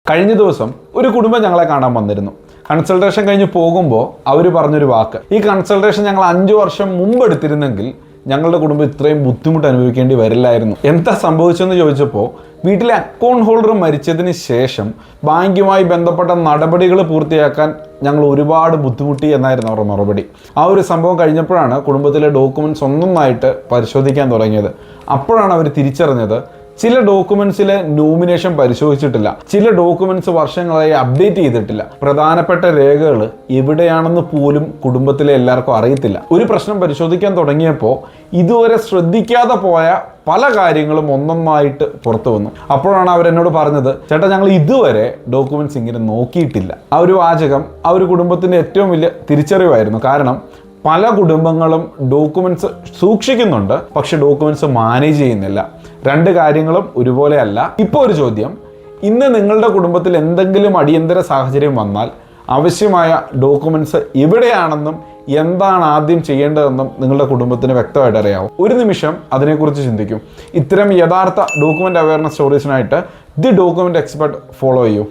കഴിഞ്ഞ ദിവസം ഒരു കുടുംബം ഞങ്ങളെ കാണാൻ വന്നിരുന്നു. കൺസൾട്ടേഷൻ കഴിഞ്ഞ് പോകുമ്പോൾ അവർ പറഞ്ഞൊരു വാക്ക്, ഈ കൺസൾട്ടേഷൻ ഞങ്ങൾ 5 വർഷം മുമ്പ് എടുത്തിരുന്നെങ്കിൽ ഞങ്ങളുടെ കുടുംബം ഇത്രയും ബുദ്ധിമുട്ട് അനുഭവിക്കേണ്ടി വരില്ലായിരുന്നു. എന്താ സംഭവിച്ചെന്ന് ചോദിച്ചപ്പോൾ, വീട്ടിലെ അക്കൗണ്ട് ഹോൾഡർ മരിച്ചതിന് ശേഷം ബാങ്കുമായി ബന്ധപ്പെട്ട നടപടികൾ പൂർത്തിയാക്കാൻ ഞങ്ങൾ ഒരുപാട് ബുദ്ധിമുട്ടി എന്നായിരുന്നു അവരുടെ മറുപടി. ആ ഒരു സംഭവം കഴിഞ്ഞപ്പോഴാണ് കുടുംബത്തിലെ ഡോക്യുമെൻറ്റ്സ് ഒന്നൊന്നായിട്ട് പരിശോധിക്കാൻ തുടങ്ങിയത്. അപ്പോഴാണ് അവർ തിരിച്ചറിഞ്ഞത്, ചില ഡോക്യുമെന്റ്സിലെ നോമിനേഷൻ പരിശോധിച്ചിട്ടില്ല, ചില ഡോക്യുമെന്റ്സ് വർഷങ്ങളായി അപ്ഡേറ്റ് ചെയ്തിട്ടില്ല, പ്രധാനപ്പെട്ട രേഖകൾ എവിടെയാണെന്ന് പോലും കുടുംബത്തിലെ എല്ലാവർക്കും അറിയത്തില്ല. ഒരു പ്രശ്നം പരിശോധിക്കാൻ തുടങ്ങിയപ്പോൾ ഇതുവരെ ശ്രദ്ധിക്കാതെ പോയ പല കാര്യങ്ങളും ഒന്നൊന്നായിട്ട് പുറത്തു വന്നു. അപ്പോഴാണ് അവരെന്നോട് പറഞ്ഞത്, ചേട്ടാ ഞങ്ങൾ ഇതുവരെ ഡോക്യുമെന്റ്സ് ഇങ്ങനെ നോക്കിയിട്ടില്ല. ആ ഒരു വാചകം ആ ഒരു കുടുംബത്തിൻ്റെ ഏറ്റവും വലിയ തിരിച്ചറിവായിരുന്നു. കാരണം പല കുടുംബങ്ങളും ഡോക്യുമെന്റ്സ് സൂക്ഷിക്കുന്നുണ്ട്, പക്ഷെ ഡോക്യുമെന്റ്സ് മാനേജ് ചെയ്യുന്നില്ല. രണ്ട് കാര്യങ്ങളും ഒരുപോലെ അല്ല. ഇപ്പോൾ ഒരു ചോദ്യം, ഇന്ന് നിങ്ങളുടെ കുടുംബത്തിൽ എന്തെങ്കിലും അടിയന്തര സാഹചര്യം വന്നാൽ ആവശ്യമായ ഡോക്യുമെന്റ്സ് എവിടെയാണെന്നും എന്താണ് ആദ്യം ചെയ്യേണ്ടതെന്നും നിങ്ങളുടെ കുടുംബത്തിന് വ്യക്തമായിട്ട് അറിയാവും. ഒരു നിമിഷം അതിനെക്കുറിച്ച് ചിന്തിക്കും. ഇത്തരം യഥാർത്ഥ ഡോക്യുമെന്റ് അവയർനെസ് സ്റ്റോറീസിനായിട്ട് ദി ഡോക്യുമെന്റ് എക്സ്പെർട്ട് ഫോളോ ചെയ്യൂ.